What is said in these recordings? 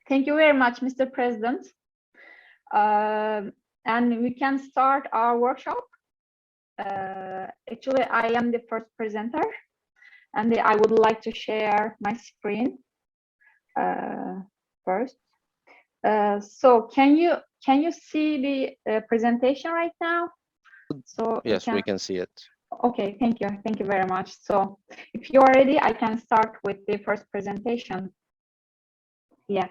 Thank you very much, Mr. President. And we can start our workshop. Actually, I am the first presenter, and I would like to share my screen first. So can you see the presentation right now? So yes, we can see it. Okay, thank you very much. So if you are ready, I can start with the first presentation. Yeah.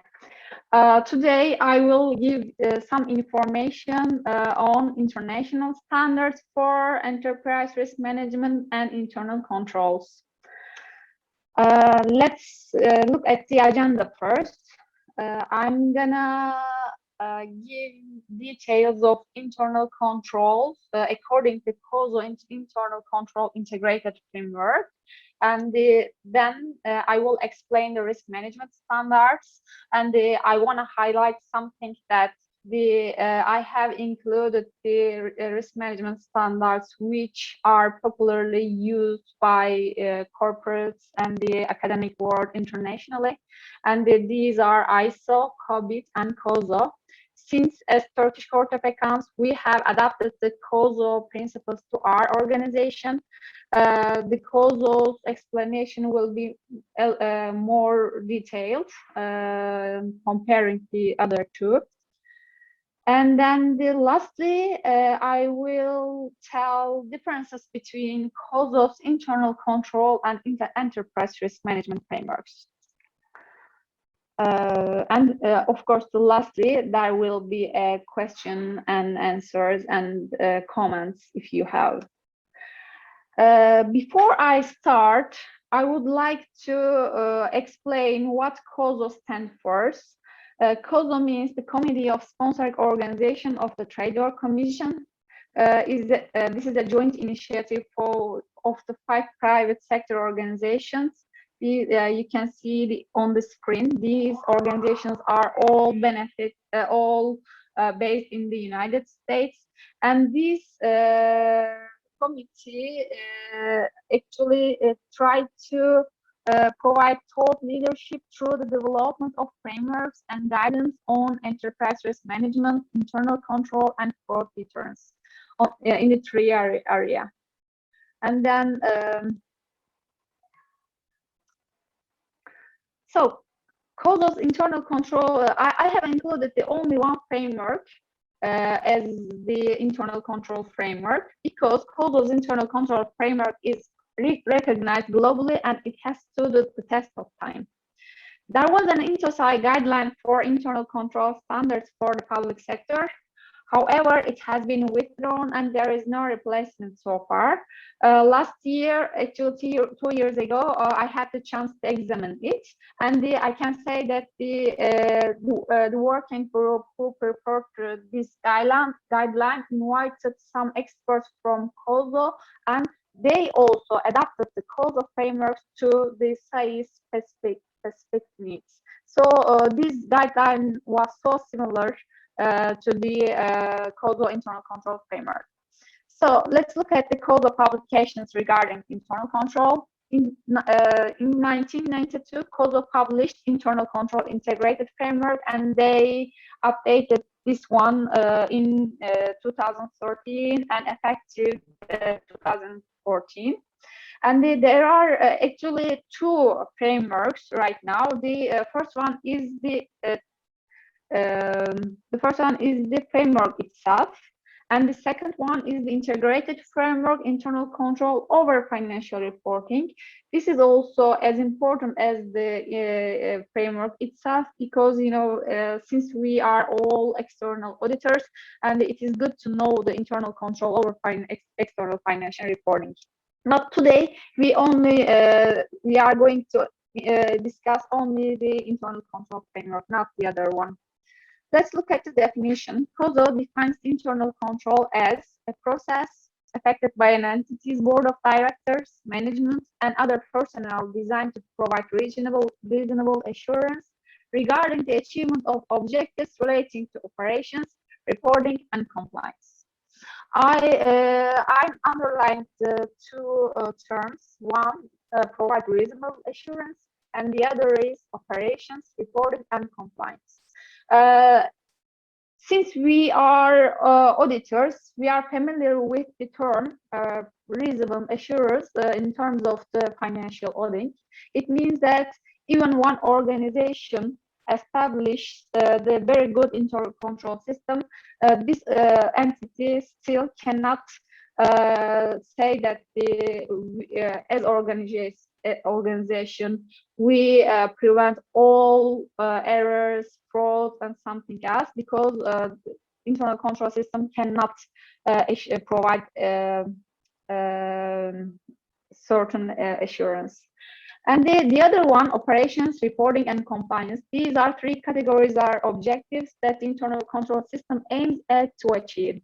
Today I will give some information on international standards for enterprise risk management and internal controls. Let's look at the agenda first. I'm gonna give details of internal controls according to COSO internal control integrated framework. And then I will explain the risk management standards. And I want to highlight something that I have included the risk management standards which are popularly used by corporates and the academic world internationally. And these are ISO, COBIT, and COSO. Since as Turkish Court of Accounts, we have adapted the COSO principles to our organization. The COSO's explanation will be more detailed comparing the other two. And then lastly, I will tell differences between COSO's internal control and enterprise risk management frameworks. Of course, lastly, there will be a question and answers and comments if you have. Before I start, I would like to explain what COSO stands for. COSO means the Committee of Sponsoring Organization of the Trade War Commission. This is a joint initiative of the 5 private sector organizations. You can see on the screen. These organizations are all based in the United States, and this committee actually tried to provide thought leadership through the development of frameworks and guidance on enterprise risk management, internal control, and fraud deterrence in the 3 area. And then so COSO's internal control, I have included the only one framework as the internal control framework because COSO's internal control framework is recognized globally and it has stood the test of time. There was an TurkishSAI guideline for internal control standards for the public sector. However, it has been withdrawn and there is no replacement so far. Last year, actually 2 years ago, I had the chance to examine it, and I can say that the working group who prepared this guideline invited some experts from COSO, and they also adapted the COSO framework to the SAI specific needs. So this guideline was so similar to the COSO internal control framework. So let's look at the COSO publications regarding internal control. In 1992, COSO published internal control integrated framework, and they updated this one in 2013 and effective 2014. And there are actually 2 frameworks right now. The first one is the framework itself, and the second one is the integrated framework internal control over financial reporting. This is also as important as the framework itself because since we are all external auditors, and it is good to know the internal control over external financial reporting. Not today. We are going to discuss only the internal control framework, not the other one. Let's look at the definition. COSO defines internal control as a process affected by an entity's board of directors, management, and other personnel designed to provide reasonable assurance regarding the achievement of objectives relating to operations, reporting, and compliance. I underlined the 2 terms. One, provide reasonable assurance, and the other is operations, reporting, and compliance. Since we are auditors, we are familiar with the term reasonable assurance in terms of the financial audit. It means that even one organization established the very good internal control system, this entity still cannot say that as organization we prevent all errors, frauds, and something else, because the internal control system cannot provide certain assurance. And the other one, operations, reporting, and compliance. These are three categories, are objectives that the internal control system aims at to achieve.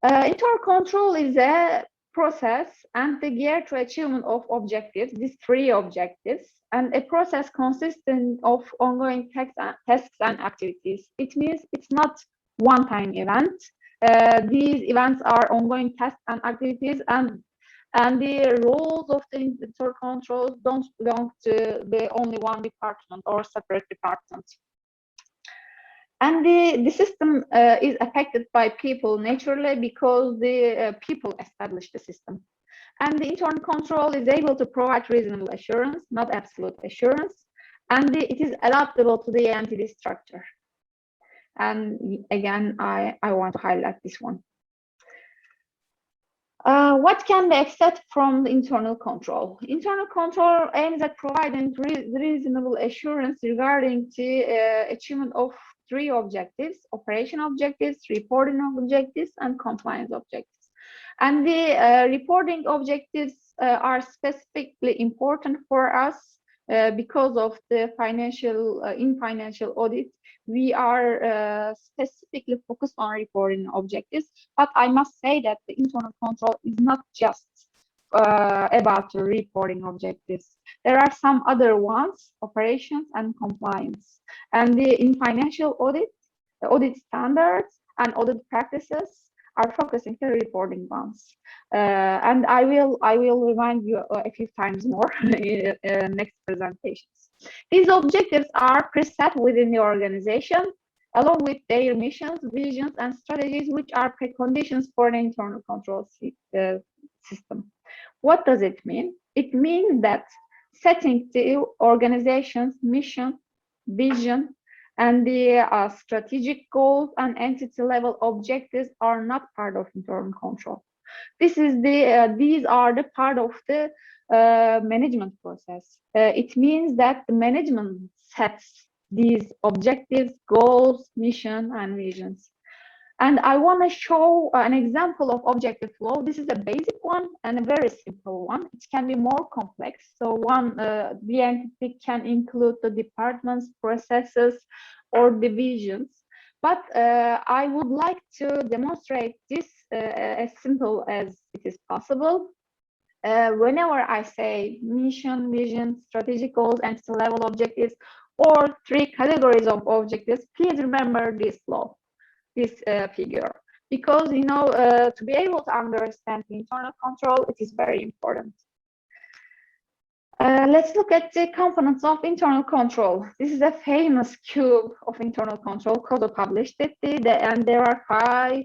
Internal control is a process and the gear to achievement of objectives, these three objectives, and a process consisting of ongoing tasks and activities. It means it's not one-time event. These events are ongoing tasks and activities, and the roles of the internal controls don't belong to the only one department or separate department. And the system is affected by people naturally, because the people establish the system. And the internal control is able to provide reasonable assurance, not absolute assurance, and it is adaptable to the entity structure. And again, I want to highlight this one. What can be expected from the internal control? Internal control aims at providing reasonable assurance regarding the achievement of three objectives: operational objectives, reporting objectives, and compliance objectives. And the reporting objectives are specifically important for us because of the in financial audit, we are specifically focused on reporting objectives. But I must say that the internal control is not just about the reporting objectives. There are some other ones: operations and compliance. And in financial audit, the audit standards and audit practices are focusing the reporting ones. And I will remind you a few times more in next presentations. These objectives are preset within the organization, along with their missions, visions, and strategies, which are preconditions for an internal control system. What does it mean? It means that setting the organization's mission, vision, and the strategic goals and entity level objectives are not part of internal control. These are the part of the management process. It means that the management sets these objectives, goals, mission, and visions. And I want to show an example of objective flow. This is a basic one and a very simple one. It can be more complex. So the entity can include the departments, processes, or divisions. But I would like to demonstrate this as simple as it is possible. Whenever I say mission, vision, strategic goals, entity level objectives, or three categories of objectives, please remember this flow, this figure, because to be able to understand the internal control, it is very important. Let's look at the components of internal control. This is a famous cube of internal control. Kodo published it, and there are 5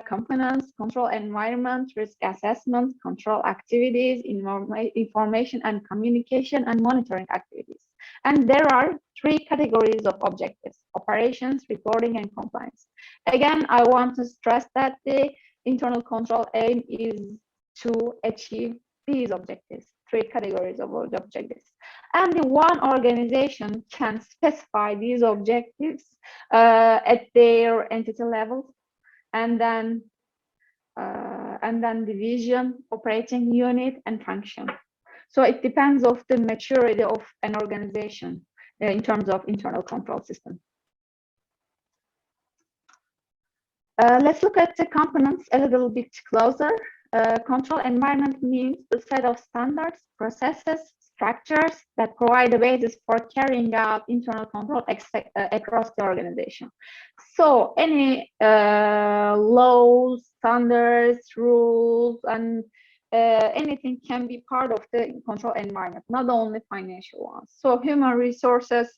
components: control environment, risk assessment, control activities, information and communication, and monitoring activities. And there are 3 categories of objectives: operations, reporting, and compliance. Again, I want to stress that the internal control aim is to achieve these objectives, 3 categories of objectives. And the one organization can specify these objectives at their entity level, and then division, operating unit, and function. So it depends of the maturity of an organization in terms of internal control system. Let's look at the components a little bit closer. Control environment means the set of standards, processes, structures that provide a basis for carrying out internal control across the organization. So any laws, standards, rules, and anything can be part of the control environment, not only financial ones. So human resources,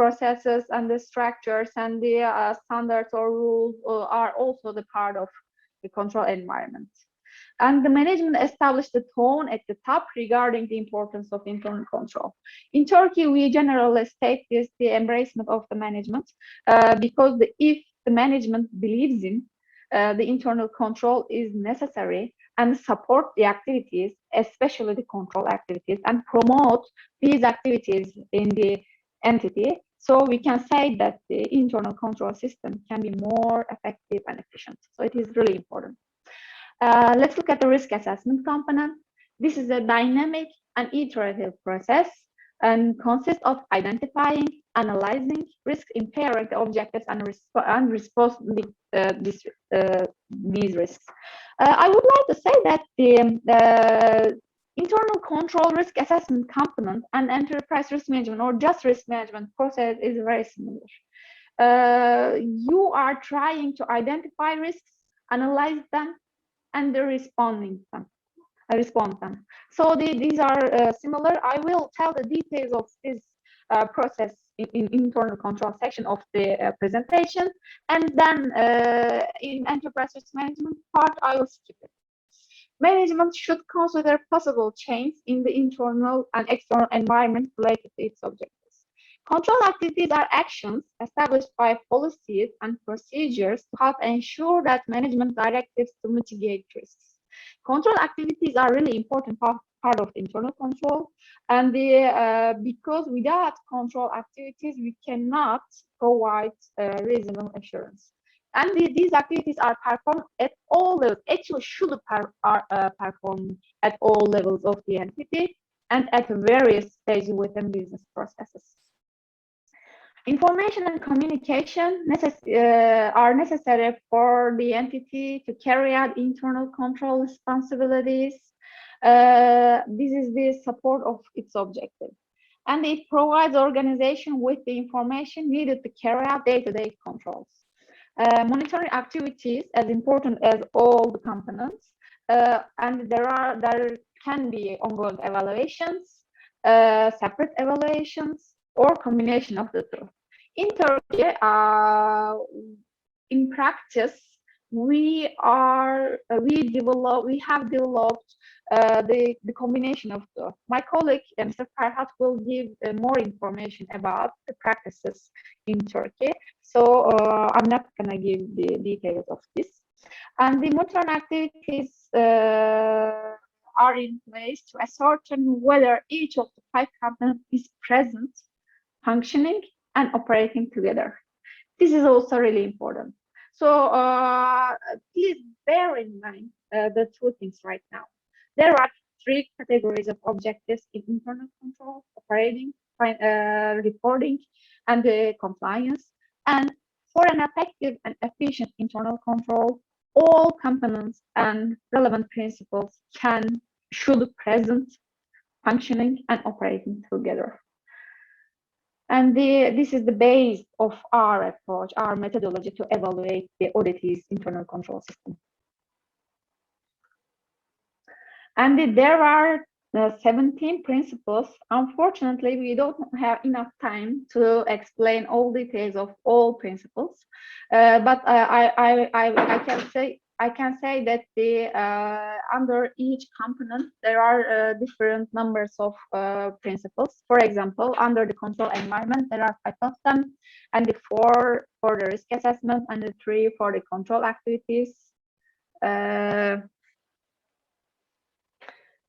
processes and the structures and the standards or rules are also the part of the control environment. And the management established the tone at the top regarding the importance of internal control. In Turkey, we generally state this the embracement of the management because if the management believes in the internal control is necessary and support the activities, especially the control activities, and promote these activities in the entity. So we can say that the internal control system can be more effective and efficient. So it is really important. Let's look at the risk assessment component. This is a dynamic and iterative process and consists of identifying, analyzing risks, impairing the objectives, and responding these risks. I would like to say that the internal control risk assessment component and enterprise risk management or just risk management process is very similar. You are trying to identify risks, analyze them, and the respond them. So these are similar. I will tell the details of this process in internal control section of the presentation, and then in enterprise risk management part, I will skip it. Management should consider possible change in the internal and external environment related to its objectives. Control activities are actions established by policies and procedures to help ensure that management directives to mitigate risks. Control activities are really important part of the internal control, and because without control activities, we cannot provide reasonable assurance. And these activities are performed at all levels, actually should perform at all levels of the entity and at various stages within business processes. Information and communication are necessary for the entity to carry out internal control responsibilities. This is the support of its objective. And it provides organization with the information needed to carry out day-to-day controls. Monitoring activities as important as all the components, and there can be ongoing evaluations, separate evaluations, or combination of the two. In Turkey, in practice, we have developed the combination of the. My colleague, Mr. Farhat, will give more information about the practices in Turkey. So I'm not gonna give the details of this. And the monitoring activities are in place to ascertain whether each of the 5 components is present, functioning, and operating together. This is also really important. So please bear in mind the 2 things right now. There are 3 categories of objectives in internal control: operating, reporting, and compliance. And for an effective and efficient internal control, all components and relevant principles should present, functioning, and operating together. And this is the base of our approach, our methodology to evaluate the auditee's internal control system. And there are 17 principles. Unfortunately, we don't have enough time to explain all details of all principles. But I can say that under each component there are different numbers of principles. For example, under the control environment there are 5 of them, and the 4 for the risk assessment, and the 3 for the control activities,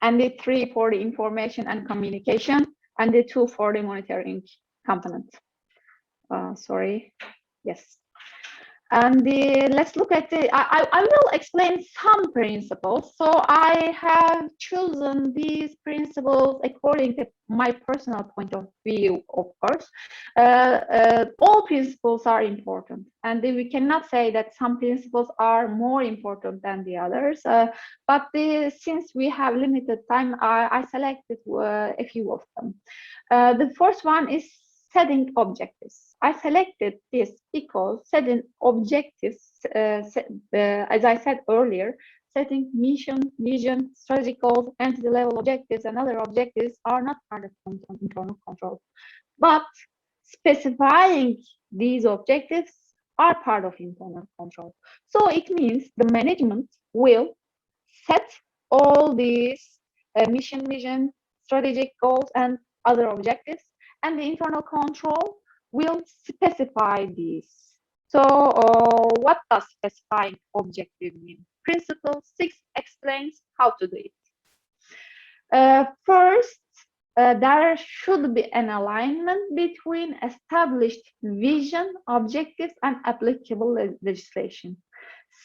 and the 3 for the information and communication, and the 2 for the monitoring component. Sorry, yes. And let's look at I will explain some principles. So I have chosen these principles according to my personal point of view, of course. All principles are important, and we cannot say that some principles are more important than the others. But since we have limited time, I selected a few of them. The first one is setting objectives. I selected this because setting objectives, as I said earlier, setting mission, vision, strategic goals, entity level objectives, and other objectives are not part of internal control. But Specifying these objectives are part of internal control. So it means the management will set all these mission, vision, strategic goals, and other objectives, and the internal control will specify these. So, what does specifying objective mean? Principle 6 explains how to do it. First, there should be an alignment between established vision, objectives, and applicable legislation.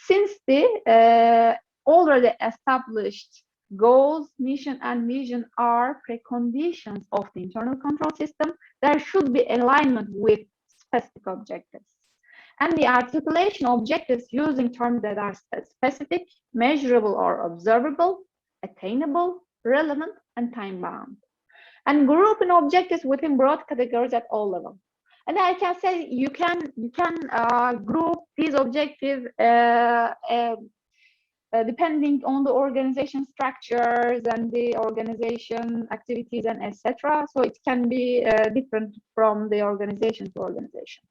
Since the already established goals, mission, and vision are preconditions of the internal control system, there should be alignment with specific objectives. And the articulation objectives using terms that are specific, measurable or observable, attainable, relevant, and time-bound. And grouping objectives within broad categories at all levels. And I can say you can group these objectives depending on the organization structures and the organization activities and etc. So it can be different from the organization to organization.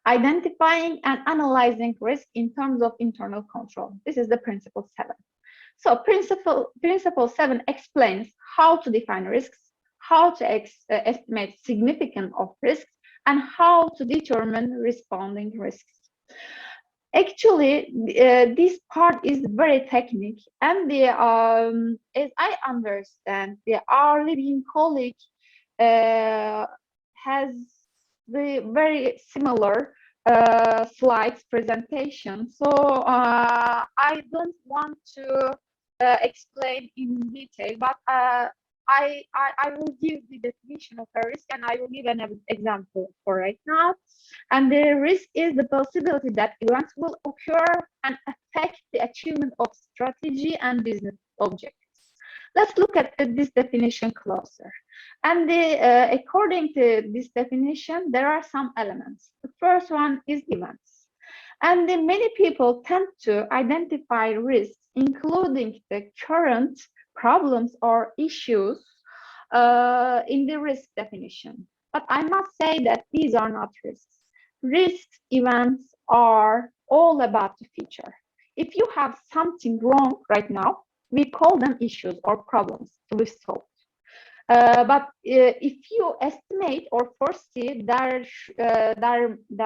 Identifying and analyzing risk in terms of internal control. This is the principle 7. So principle 7 explains how to define risks, how to estimate significance of risks, and how to determine responding risks. Actually, this part is very technical, and as I understand, our leading colleague has the very similar slides presentation. So I don't want to explain in detail, but I will give the definition of a risk, and I will give an example for right now. And the risk is the possibility that events will occur and affect the achievement of strategy and business objectives. Let's look at this definition closer. And according to this definition, there are some elements. The first one is events. And many people tend to identify risks, including the current problems or issues in the risk definition. But I must say that these are not risks. Risk events are all about the future. If you have something wrong right now, we call them issues or problems to be solved. But if you estimate or foresee there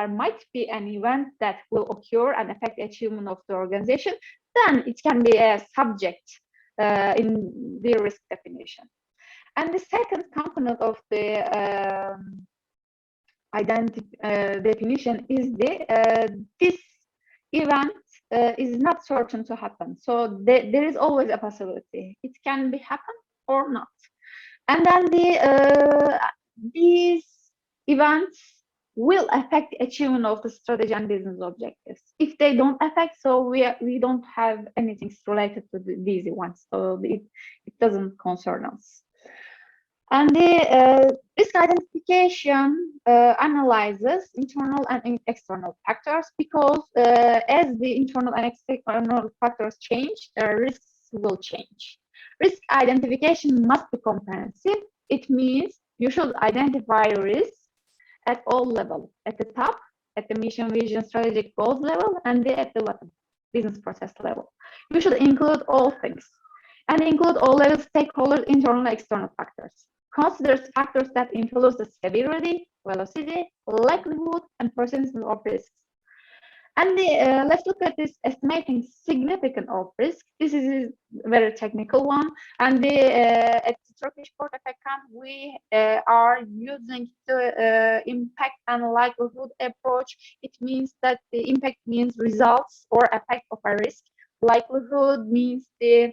might be an event that will occur and affect the achievement of the organization, then it can be a subject in the risk definition. And the second component of the definition is this event is not certain to happen. So there is always a possibility. It can be happen or not. And then these events will affect the achievement of the strategy and business objectives. If they don't affect, so we don't have anything related to these events, so it doesn't concern us. And the risk identification analyzes internal and external factors, because as the internal and external factors change, risks will change. Risk identification must be comprehensive. It means you should identify risks at all levels, at the top, at the mission, vision, strategic goals level, and at the bottom, business process level. You should include all things and include all levels, stakeholders, internal and external factors. Consider factors that influence the severity, velocity, likelihood, and percentage of risks. And let's look at this estimating significance of risk. This is a very technical one. And at the Turkish Court of Account, we are using the impact and likelihood approach. It means that the impact means results or effect of a risk. Likelihood means the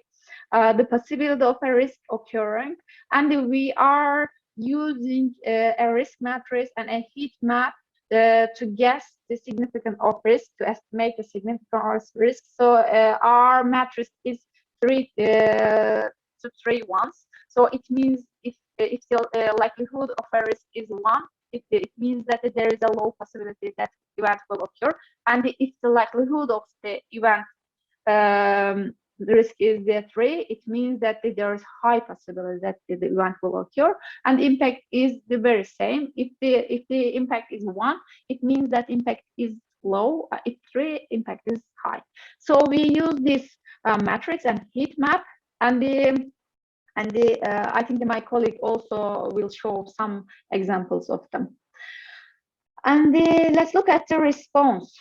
possibility of a risk occurring. And we are using a risk matrix and a heat map to guess the significance of risk, to estimate the significance of risk. So our matrix is 3 to 3 ones. So it means if the likelihood of a risk is 1, it means that there is a low possibility that event will occur. And if the likelihood of the event the risk is the 3, it means that there is high possibility that the event will occur, and the impact is the very same. If the impact is 1, it means that impact is low. If 3, impact is high. So we use this matrix and heat map, and I think that my colleague also will show some examples of them. And let's look at the risk response.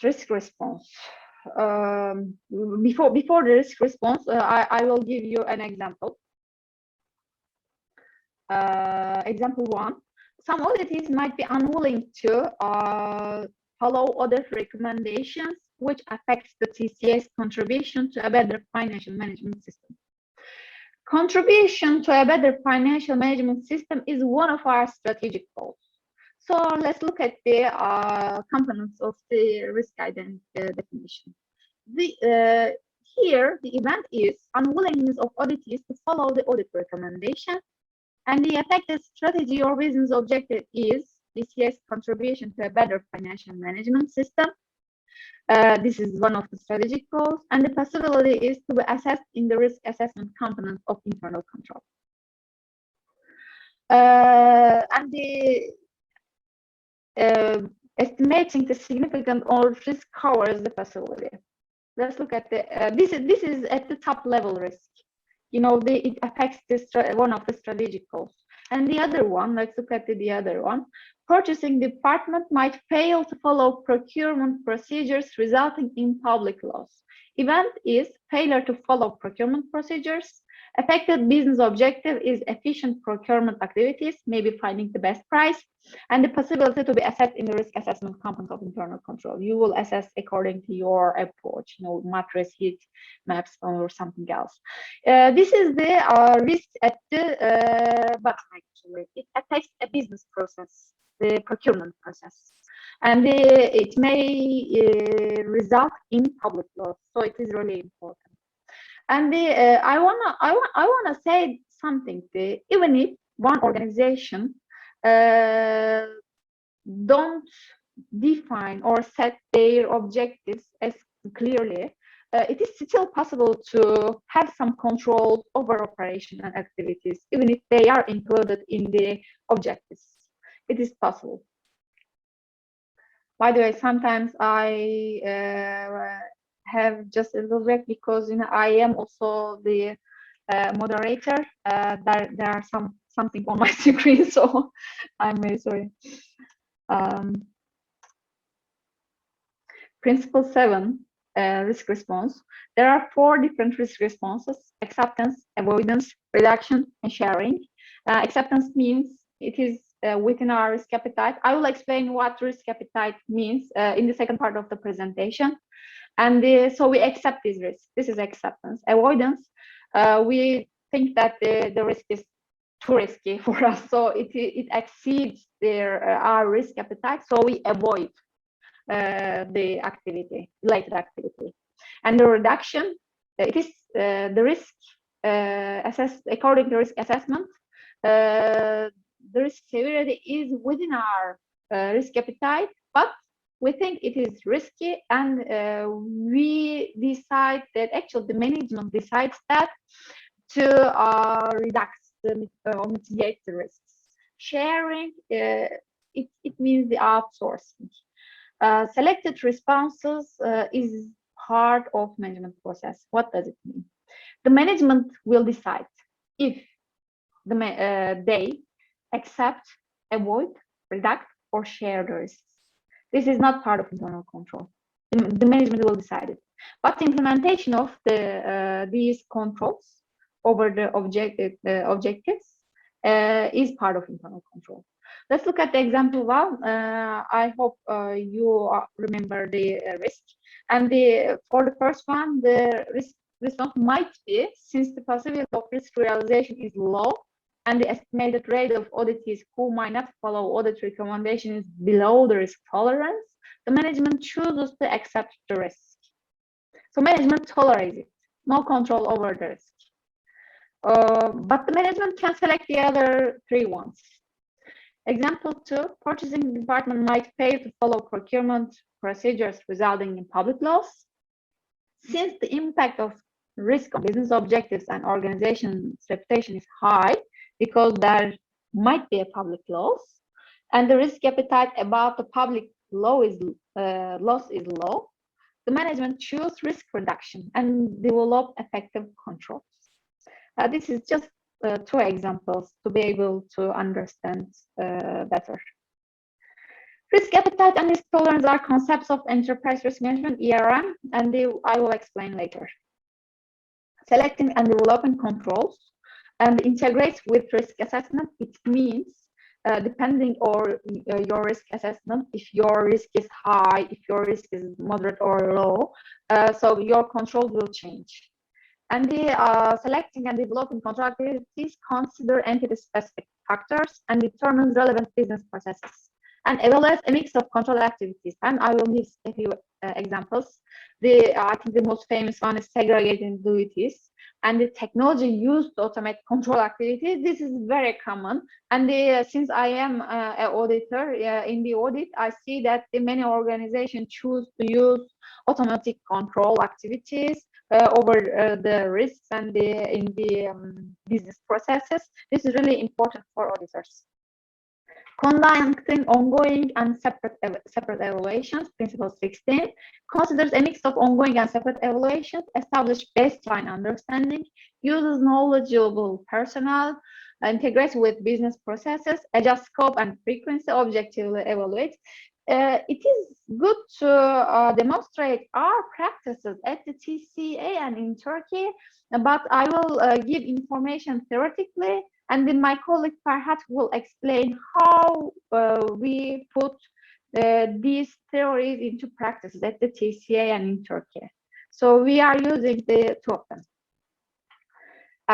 Before the risk response, I will give you an example. Example 1. Some auditees might be unwilling to follow audit recommendations which affects the TCA's contribution to a better financial management system. Contribution to a better financial management system is one of our strategic goals. So let's look at the components of the risk identity definition. Here, the event is unwillingness of auditees to follow the audit recommendation, and the affected strategy or business objective is TCA's contribution to a better financial management system. This is one of the strategic goals, and the possibility is to be assessed in the risk assessment component of internal control. And the estimating the significant or risk covers the possibility. Let's look at the this is at the top level risk. You know, it affects one of the strategic goals. And the other one, let's look at the other one. Purchasing department might fail to follow procurement procedures, resulting in public loss. Event is failure to follow procurement procedures. Affected business objective is efficient procurement activities, maybe finding the best price, and the possibility to be assessed in the risk assessment component of internal control. You will assess according to your approach, you know, matrix, heat maps, or something else. This is the risk at the bottom, actually. It affects a business process, the procurement process, and it may result in public loss. So it is really important. And I wanna say something. Even if one organization don't define or set their objectives as clearly, it is still possible to have some control over operation and activities, even if they are included in the objectives. It is possible. By the way, sometimes I have just a little break because, you know, I am also the moderator. There are something on my screen, so I'm very sorry. Principle 7, risk response. There are 4 different risk responses: acceptance, avoidance, reduction, and sharing. Acceptance means it is within our risk appetite. I will explain what risk appetite means in the second part of the presentation. And so we accept this risk. This is acceptance. Avoidance, we think that the risk is too risky for us, so it exceeds our risk appetite, so we avoid the related activity. And the reduction, it is the risk assessed according to risk assessment. The risk severity is within our risk appetite, but we think it is risky, and we decide that, actually the management decides that to reduce or mitigate the risks. Sharing, it means the outsourcing. Selected responses is part of management process. What does it mean? The management will decide if they accept, avoid, reduce, or share the risks. This is not part of internal control. The management will decide it. But the implementation of these controls over the objectives is part of internal control. Let's look at the example 1. I hope you remember the risk. And for the first one, the risk response might be, since the possibility of risk realization is low, and the estimated rate of auditees who might not follow audit recommendation is below the risk tolerance, the management chooses to accept the risk. So management tolerates it, no control over the risk. But the management can select the other 3 ones. Example 2, purchasing department might fail to follow procurement procedures, resulting in public loss. Since the impact of risk of business objectives and organization's reputation is high because there might be a public loss, and the risk appetite about the public loss is low, the management choose risk reduction and develop effective controls. This is just two examples to be able to understand better. Risk appetite and risk tolerance are concepts of enterprise risk management, ERM, and I will explain later. Selecting and developing controls and integrate with risk assessment. It means depending on your risk assessment, if your risk is high, if your risk is moderate or low, so your controls will change. And the selecting and developing control activities consider entity-specific factors and determines relevant business processes, and evaluate a mix of control activities. And I will give a few examples. I think the most famous one is segregating duties, and the technology used to automate control activities. This is very common. And since I am an auditor in the audit, I see that many organizations choose to use automatic control activities over the risks and in the business processes. This is really important for auditors. Conducting ongoing and separate evaluations, Principle 16, considers a mix of ongoing and separate evaluations, establish baseline understanding, uses knowledgeable personnel, integrates with business processes, adjusts scope and frequency, objectively evaluates. It is good to demonstrate our practices at the TCA and in Turkey, but I will give information theoretically, and then my colleague Farhat will explain how we put these theories into practice at the TCA and in Turkey. So we are using the two of them.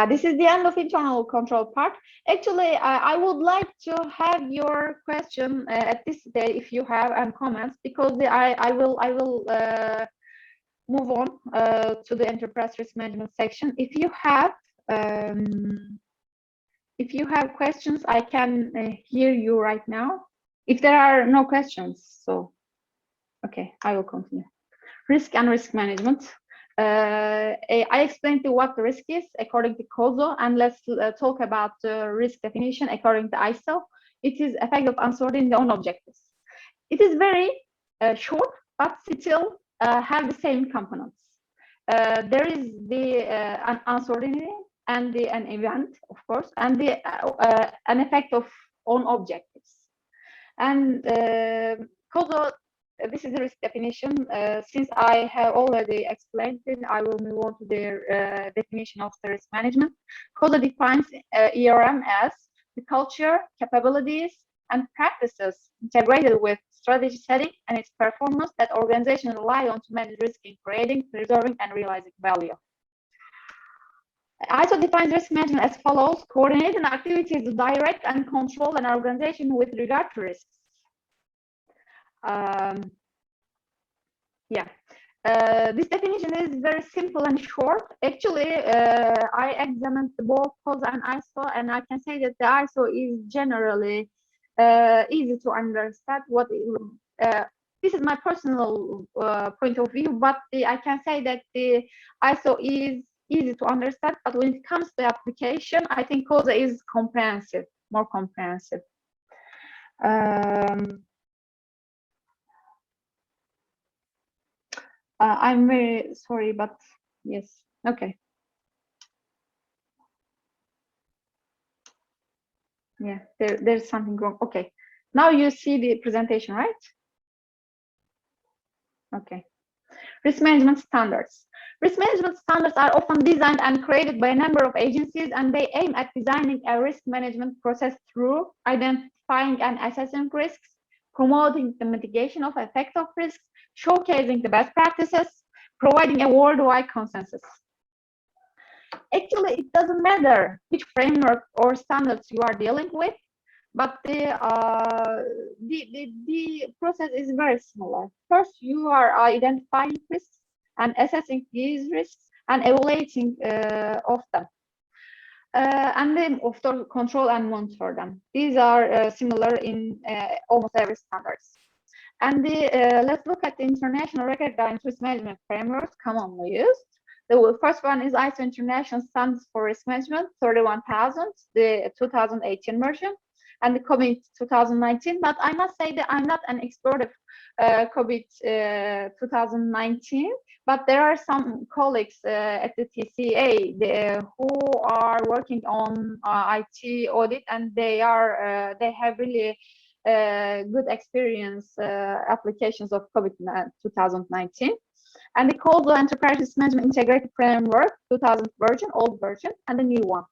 This is the end of internal control part. Actually, I would like to have your question at this stage if you have and comments, because I will move on to the enterprise risk management section. If you have questions, I can hear you right now. If there are no questions, so okay, I will continue. Risk and risk management. I explained to you what the risk is according to COSO, and let's talk about the risk definition according to ISO. It is effect of uncertainty on objectives. It is very short, but still have the same components. There is the uncertainty and an event, of course, and the an effect of on objectives. And COSO, this is the risk definition. Since I have already explained it, I will move on to the definition of the risk management. COSO defines ERM as the culture, capabilities, and practices integrated with strategy setting and its performance that organizations rely on to manage risk in creating, preserving, and realizing value. ISO defines risk management as follows: coordinating activities to direct and control an organization with regard to risks. This definition is very simple and short. Actually, I examined both COSO and ISO, and I can say that the ISO is generally easy to understand. This is my personal point of view, but I can say that the ISO is easy to understand, but when it comes to application, I think COSO is comprehensive, more comprehensive. I'm very sorry, but yes, okay. Yeah, there's something wrong. Okay, now you see the presentation, right? Okay. Risk management standards. Risk management standards are often designed and created by a number of agencies, and they aim at designing a risk management process through identifying and assessing risks, promoting the mitigation of effect of risks, showcasing the best practices, providing a worldwide consensus. Actually, it doesn't matter which framework or standards you are dealing with, but the process is very similar. First, you are identifying risks and assessing these risks and evaluating of them. And then, of course, control and monitor them. These are similar in almost every standards. And let's look at the international recognized risk management frameworks commonly used. The first one is ISO International Standards for Risk Management 31000, the 2018 version, and the COVID 2019. But I must say that I'm not an expert of COVID 2019, but there are some colleagues at the TCA who are working on IT audit, and they have really good experience applications of COVID 2019. And the COSO Enterprise Risk Management Integrated Framework 2000 version, old version, and the new one.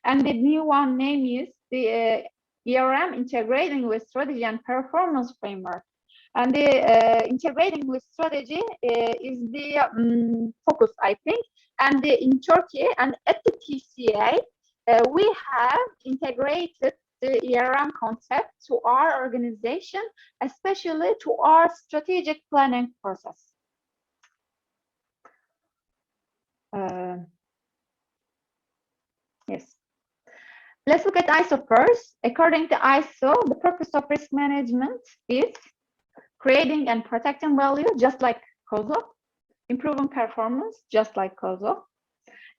And the new one name is the ERM Integrating with Strategy and Performance Framework. And the integrating with strategy is the focus, I think. And in Turkey and at the TCA, we have integrated the ERM concept to our organization, especially to our strategic planning process. Yes. Let's look at ISO first. According to ISO, the purpose of risk management is creating and protecting value, just like COSO, improving performance, just like COSO,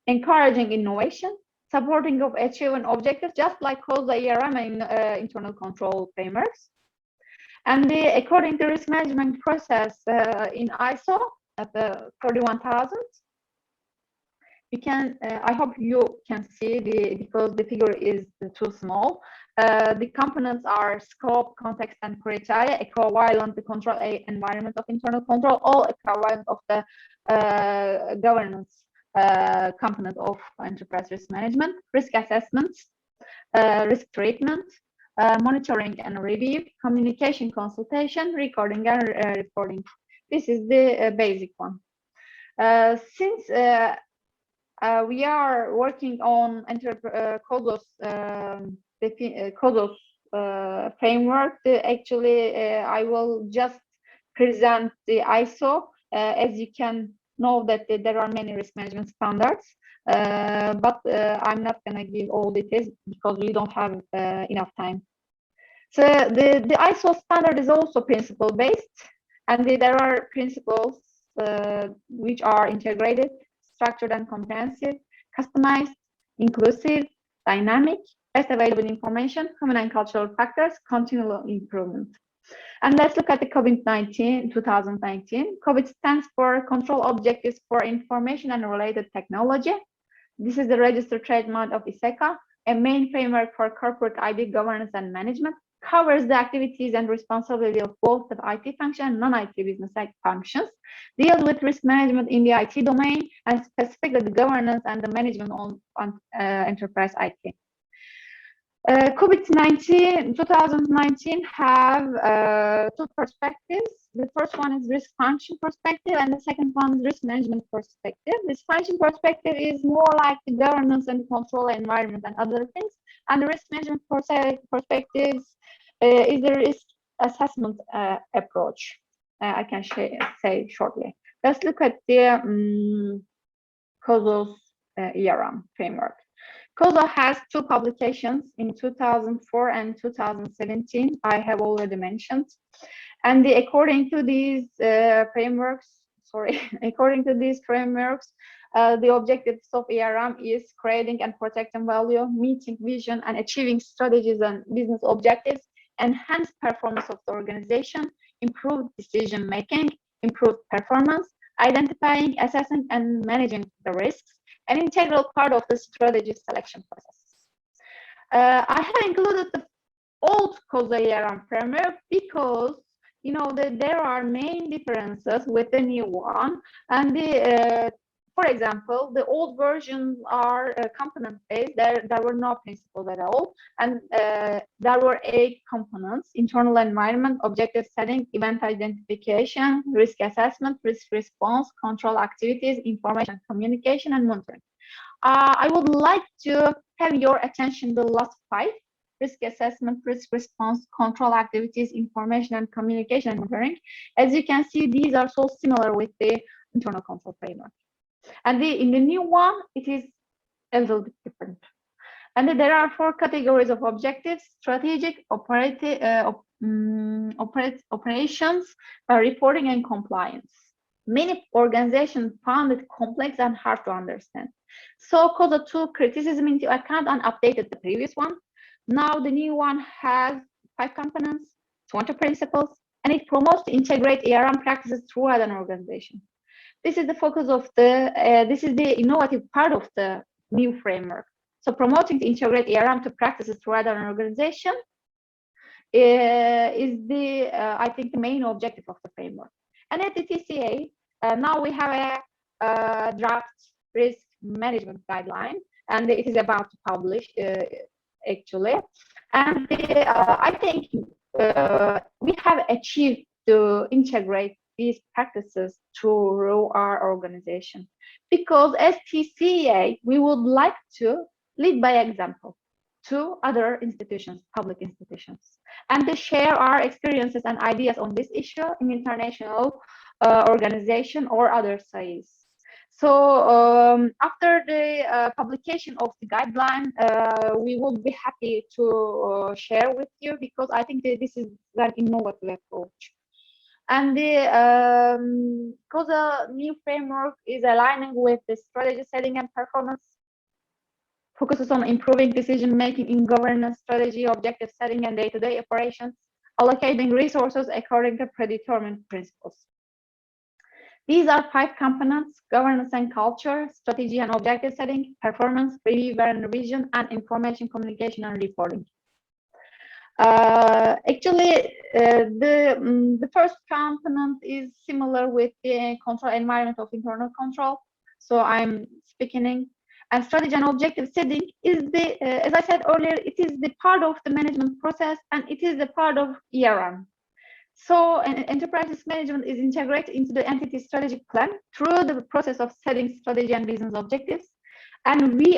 encouraging innovation, supporting of achieving objectives, just like COSO, ERM, and internal control frameworks. And according to risk management process in ISO at the 31000, you can, I hope you can see because the figure is too small. The components are scope, context, and criteria, equivalent, the control environment of internal control, all equivalent of the governance component of enterprise risk management, risk assessments, risk treatment, monitoring and review, communication, consultation, recording and reporting. This is the basic one. Since we are working on COSO's framework, actually I will just present the ISO. As you can know that there are many risk management standards, but I'm not going to give all details because we don't have enough time. So the ISO standard is also principle based, and there are principles which are integrated, structured and comprehensive, customized, inclusive, dynamic, best available information, human and cultural factors, continual improvement. And let's look at the COVID-19 2019. COVID stands for Control Objectives for Information and Related Technology. This is the registered trademark of ISECA, a main framework for corporate ID governance and management, covers the activities and responsibility of both the IT function and non-IT business functions, deals with risk management in the IT domain, and specifically the governance and the management on enterprise IT. COVID-19 2019 have two perspectives. The first one is risk function perspective, and the second one is risk management perspective. This function perspective is more like the governance and control environment and other things, and the risk management perspectives is the risk assessment approach. I can say shortly. Let's look at the COSO's ERM framework. COSO has two publications in 2004 and 2017, I have already mentioned. And according to these frameworks, the objectives of ERM is creating and protecting value, meeting vision and achieving strategies and business objectives, enhance performance of the organization, improve decision making, improve performance, identifying, assessing and managing the risks, an integral part of the strategy selection process. I have included the old COSO ERM framework because there are main differences with the new one, and for example, the old versions are component based. There were no principles at all, and there were 8 components: internal environment, objective setting, event identification, risk assessment, risk response, control activities, information communication, and monitoring. I would like to have your attention to the last 5: risk assessment, risk response, control activities, information and communication, and monitoring. As you can see, these are so similar with the internal control framework. And in the new one, it is a little bit different. And there are 4 categories of objectives: strategic, operations, reporting, and compliance. Many organizations found it complex and hard to understand. So COSA took criticism into account and updated the previous one. Now the new one has 5 components, 20 principles, and it promotes to integrate ARM practices throughout an organization. This is the focus of this is the innovative part of the new framework. So promoting to integrate ARM to practices throughout an organization is I think, the main objective of the framework. And at the TCA, now we have a draft risk management guideline, and it is about to publish actually. And I think we have achieved to integrate these practices through our organization, because as TCA, we would like to lead by example to other institutions, public institutions, and to share our experiences and ideas on this issue in international organization or other SAIs. So after the publication of the guideline, we will be happy to share with you, because I think that this is an innovative approach. And because the new framework is aligning with the strategy setting and performance, focuses on improving decision making in governance, strategy, objective setting, and day-to-day operations, allocating resources according to predetermined principles. These are 5 components: governance and culture, strategy and objective setting, performance, review and revision, and information communication and reporting. Actually, the first component is similar with the control environment of internal control. So I'm speaking. And strategy and objective setting is as I said earlier, it is the part of the management process, and it is the part of ERM. So enterprise management is integrated into the entity strategic plan through the process of setting strategy and business objectives. And we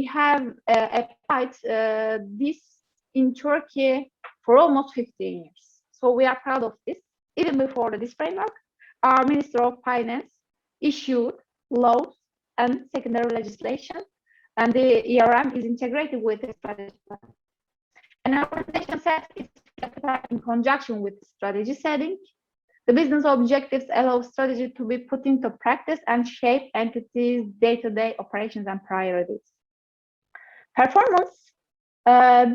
have applied this in Turkey for almost 15 years. So we are proud of this. Even before this framework, our Minister of Finance issued laws and secondary legislation, and the ERM is integrated with the strategy plan. And our organization sets its in conjunction with strategy setting. The business objectives allow strategy to be put into practice and shape entities' day-to-day operations and priorities. Performance,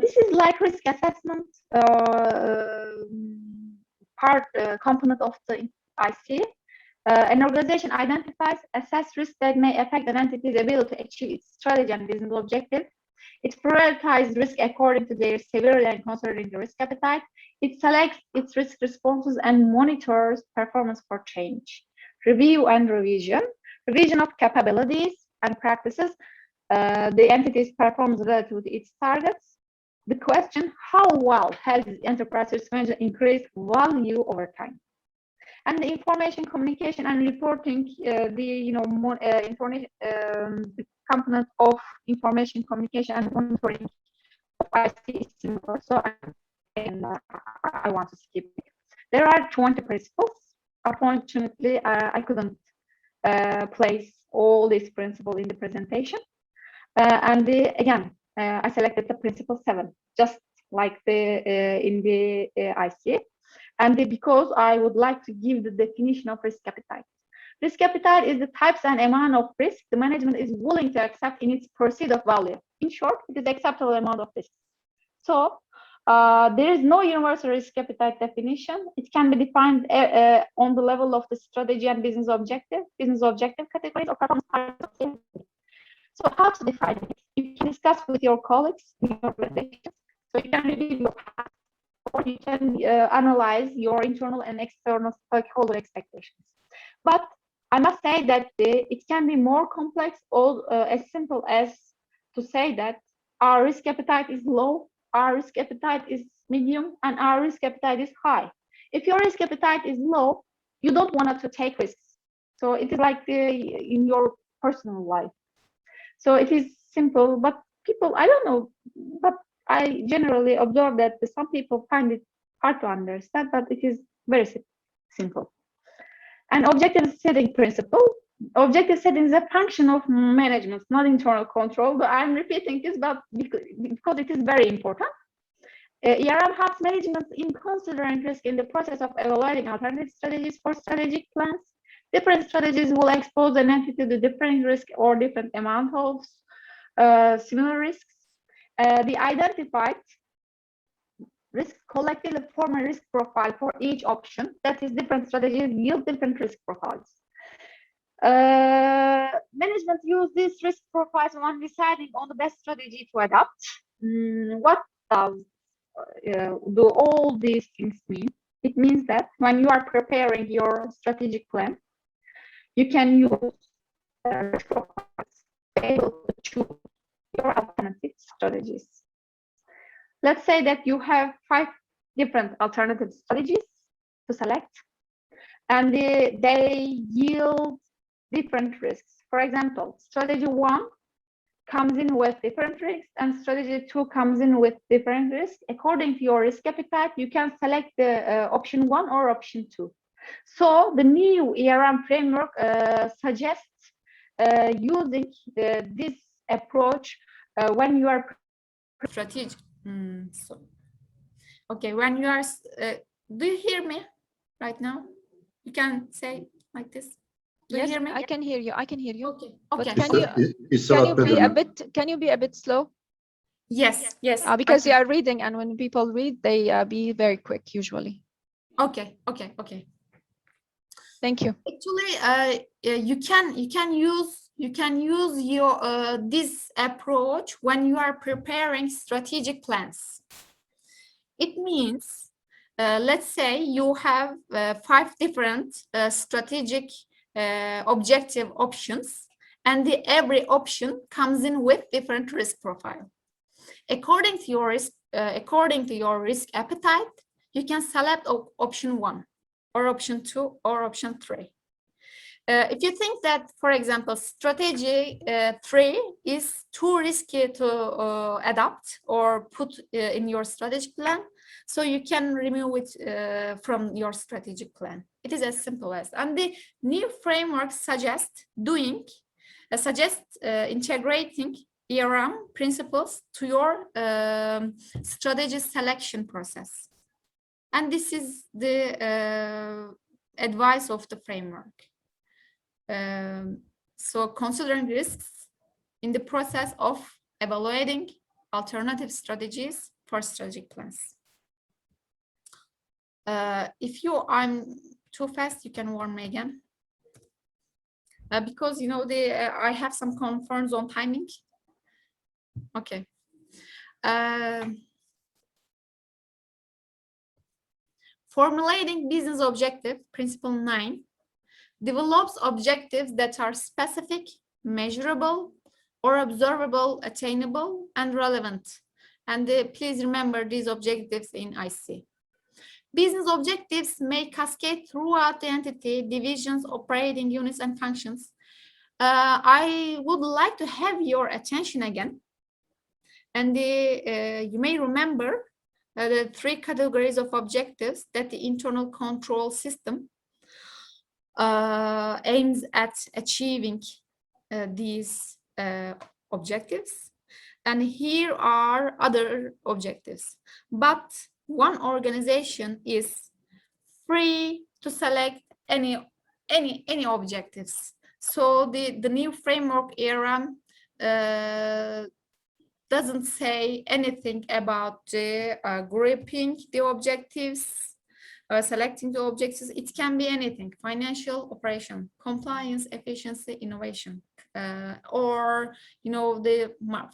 this is like risk assessment component of the IC. An organization identifies, assess risks that may affect an entity's ability to achieve its strategy and business objective. It prioritizes risk according to their severity and considering the risk appetite. It selects its risk responses and monitors performance for change. Review and revision. Revision of capabilities and practices. The entity's performance relative to its targets. The question, how well has enterprise risk management increased value over time? And the information communication and reporting, the component of information communication and monitoring of IC is similar. So I want to skip it. There are 20 principles. Unfortunately, I couldn't place all these principles in the presentation. Again, I selected the principle 7, just like in the IC. And because I would like to give the definition of risk appetite. Risk appetite is the types and amount of risk the management is willing to accept in its pursuit of value. In short, it is acceptable amount of risk. So there is no universal risk appetite definition. It can be defined on the level of the strategy and business objective categories, or performance targets. So how to define it? You can discuss with your colleagues in your organization. So you can review your past, or you can analyze your internal and external stakeholder expectations. But I must say that it can be more complex, or as simple as to say that our risk appetite is low, our risk appetite is medium, and our risk appetite is high. If your risk appetite is low, you don't want to take risks. So it is like in your personal life. So it is simple, but people, I don't know, but I generally observe that some people find it hard to understand, but it is very simple. And objective setting principle. Objective setting is a function of management, not internal control. But I'm repeating this, but because it is very important. ERM helps management in considering risk in the process of evaluating alternative strategies for strategic plans. Different strategies will expose an entity to different risk or different amount of similar risks. The identified risks collectively form a risk profile for each option. That is, different strategies yield different risk profiles. Management use these risk profiles when deciding on the best strategy to adopt. What does do all these things mean? It means that when you are preparing your strategic plan, you can use risk profiles to be able to choose your alternative strategies. Let's say that you have 5 different alternative strategies to select, and they yield different risks. For example, strategy 1 comes in with different risks, and strategy 2 comes in with different risks. According to your risk appetite, you can select the option 1 or option 2. So the new ERM framework suggests using this approach when you are strategic. Okay, when you are, do you hear me right now? You can say like this. Do yes, you hear me? I can hear you. I can hear you. Okay. But Okay. can you be a bit slow? Yes. Yes. Because you are reading, and when people read, they be very quick usually. Okay. Okay. Okay. Thank you. Actually, you can use your this approach when you are preparing strategic plans. It means, let's say you have 5 different strategic objective options, and every option comes in with different risk profile. According to your risk appetite, you can select option 1 or option 2 or option 3. If you think that, for example, strategy 3 is too risky to adopt or put in your strategic plan, so you can remove it from your strategic plan. It is as simple as. And the new framework suggests integrating ERM principles to your strategy selection process. And this is the advice of the framework. So considering risks in the process of evaluating alternative strategies for strategic plans. If I'm too fast, you can warn me again. Because I have some concerns on timing. Okay. Formulating business objective, principle 9, develops objectives that are specific, measurable, or observable, attainable, and relevant. And please remember these objectives in IC. Business objectives may cascade throughout the entity, divisions, operating units, and functions. I would like to have your attention again. And you may remember the 3 categories of objectives that the internal control system aims at achieving these objectives. And here are other objectives. But one organization is free to select any objectives. So the new framework ERM doesn't say anything about grouping the objectives, selecting the objectives. It can be anything: financial, operation, compliance, efficiency, innovation, or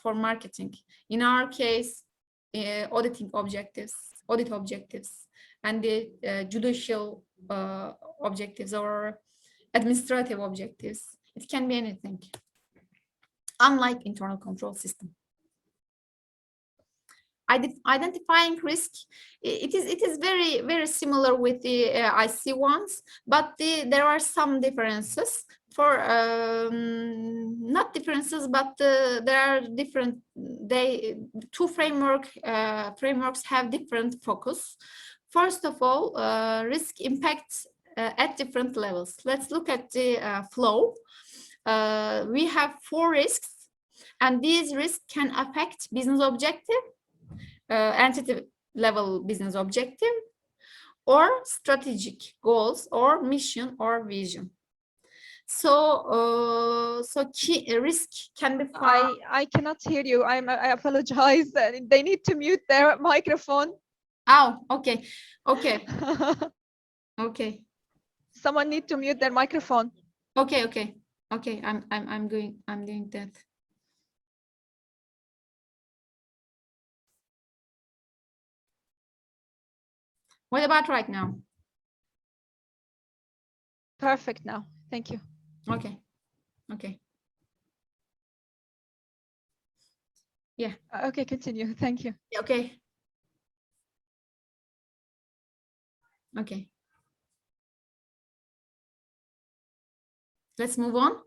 for marketing. In our case, audit objectives, and the judicial objectives or administrative objectives. It can be anything. Unlike internal control system. Identifying risk, it is very, very similar with the IC ones, but there are some differences. For not differences, but there are different. Two frameworks have different focus. First of all, risk impacts at different levels. Let's look at the flow. We have 4 risks, and these risks can affect business objective, entity level business objective, or strategic goals, or mission, or vision. So, risk can be found. I cannot hear you. I apologize. They need to mute their microphone. Oh, okay, okay, okay, Someone need to mute their microphone. okay, okay, okay. I'm doing that. What about right now? Perfect now. Thank you. Okay, okay. Yeah. Okay, continue. Thank you. Okay. Okay. Let's move on.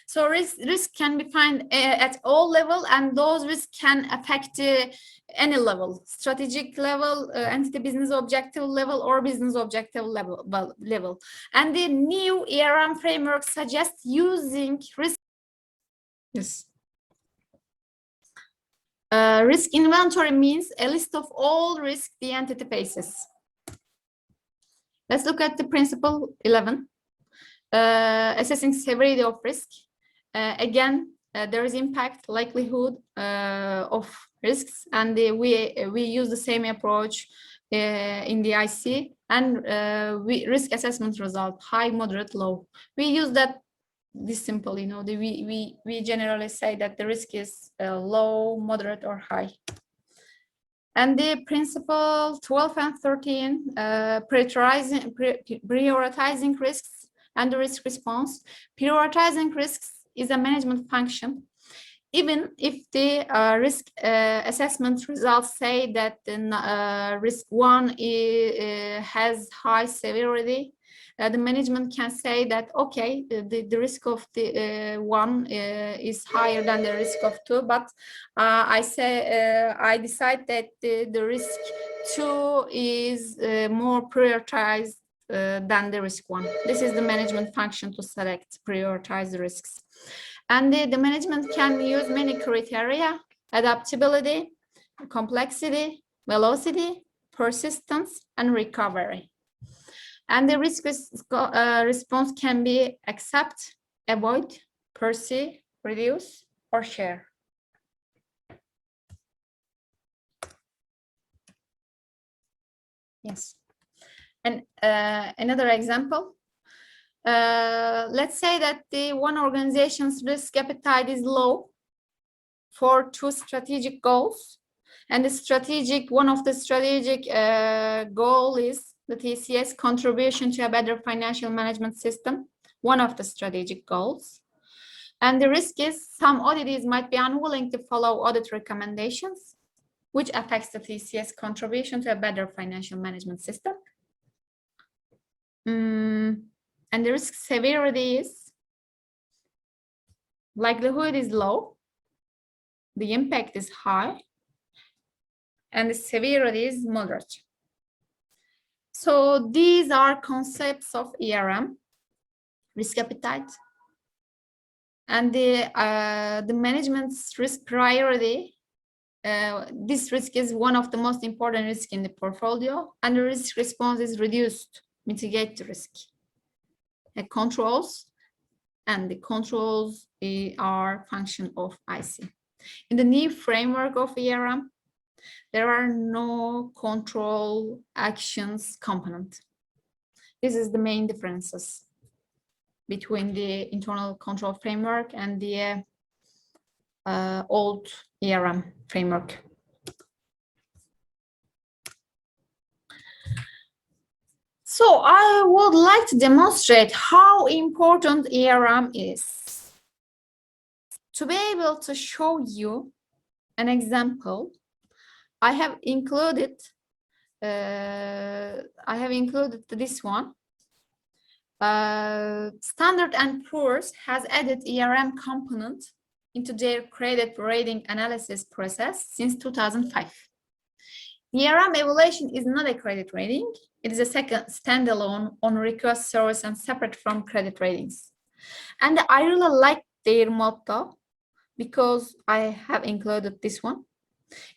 So risk can be found at all level, and those risks can affect any level: strategic level, entity business objective level, or business objective level. And the new ERM framework suggests using risk. Yes. Risk inventory means a list of all risks the entity faces. Let's look at the principle 11. Assessing severity of risk. Again, there is impact, likelihood of risks, and we use the same approach in the IC, and risk assessment result: high, moderate, low. We use that this simple, you know. We generally say that the risk is low, moderate, or high. And the principle 12 and 13, prioritizing risks and the risk response. Prioritizing risks is a management function. Even if the risk assessment results say that the risk 1 has high severity, the management can say that, okay, the risk of the 1 is higher than the risk of 2, but I decide that the risk 2 is more prioritized than the risk 1. This is the management function to select, prioritize the risks. And the management can use many criteria: adaptability, complexity, velocity, persistence, and recovery. And the risk response can be accept, avoid, pursue, reduce, or share. Yes. And another example. Let's say that the one organization's risk appetite is low for 2 strategic goals, and one of the strategic goal is the TCS contribution to a better financial management system, one of the strategic goals. And the risk is some auditors might be unwilling to follow audit recommendations, which affects the TCS contribution to a better financial management system. And the risk severity is: likelihood is low, the impact is high, and the severity is moderate. So these are concepts of ERM: risk appetite, and the management's risk priority. This risk is one of the most important risks in the portfolio, and the risk response is reduced, mitigate the risk. Controls, and the controls are function of IC. In the new framework of ERM, there are no control actions component. This is the main differences between the internal control framework and the old ERM framework. So I would like to demonstrate how important ERM is. To be able to show you an example, I have included this one. Standard & Poor's has added ERM component into their credit rating analysis process since 2005. ERM evaluation is not a credit rating. It is a second standalone on request service and separate from credit ratings. And I really like their motto because I have included this one.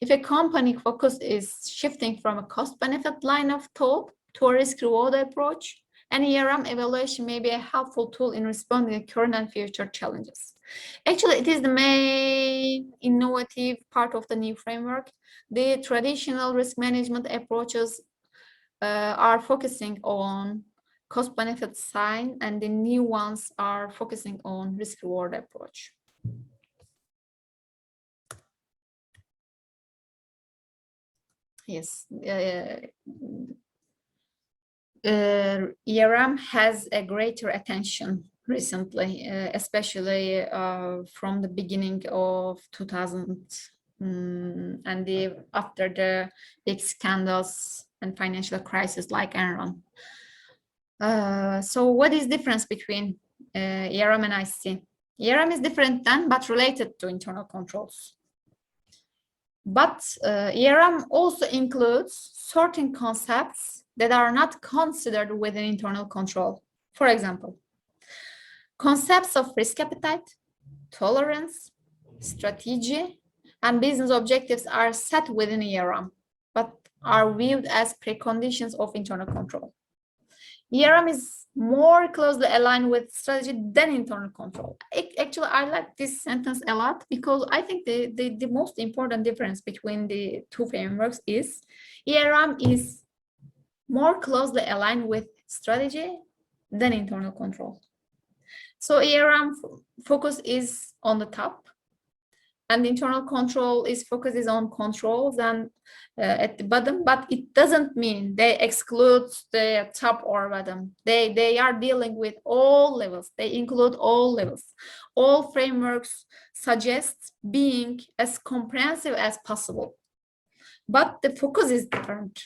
If a company focus is shifting from a cost-benefit line of thought to a risk-reward approach, an ERM evaluation may be a helpful tool in responding to current and future challenges. Actually, it is the main innovative part of the new framework. The traditional risk management approaches are focusing on cost-benefit side, and the new ones are focusing on risk-reward approach. Yes, ERM has a greater attention recently, especially from the beginning of 2000 and after the big scandals and financial crisis like Enron. So what is the difference between ERM and IC? ERM is different than but related to internal controls. But ERM also includes certain concepts that are not considered within internal control. For example, concepts of risk appetite, tolerance, strategy, and business objectives are set within ERM, but are viewed as preconditions of internal control. ERM is more closely aligned with strategy than internal control. Actually, I like this sentence a lot because I think the most important difference between the two frameworks is ERM is more closely aligned with strategy than internal control. So ERM focus is on the top, and internal control focuses on controls and at the bottom, but it doesn't mean they exclude the top or bottom. They are dealing with all levels. They include all levels. All frameworks suggest being as comprehensive as possible, but the focus is different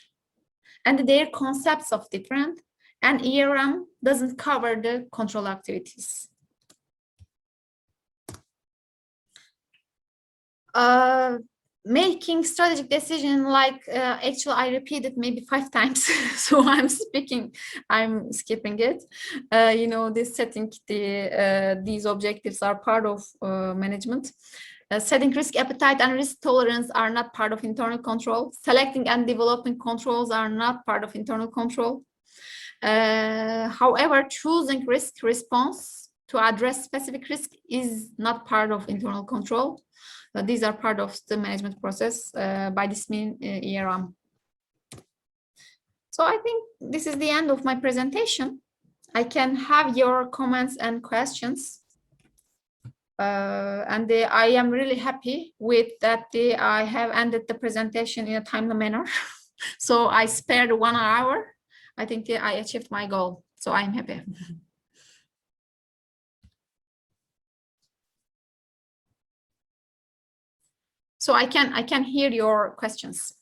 and their concepts are different, and ERM doesn't cover the control activities. Making strategic decision, like actually I repeated maybe 5 times, so I'm skipping it. You know, this setting these objectives are part of management. Setting risk appetite and risk tolerance are not part of internal control. Selecting and developing controls are not part of internal control. However, choosing risk response to address specific risk is not part of internal control. These are part of the management process. By this mean ERM. So I think this is the end of my presentation. I can have your comments and questions. And I am really happy with that I have ended the presentation in a timely manner. So I spared 1 hour. I think I achieved my goal. So I'm happy. So I can hear your questions.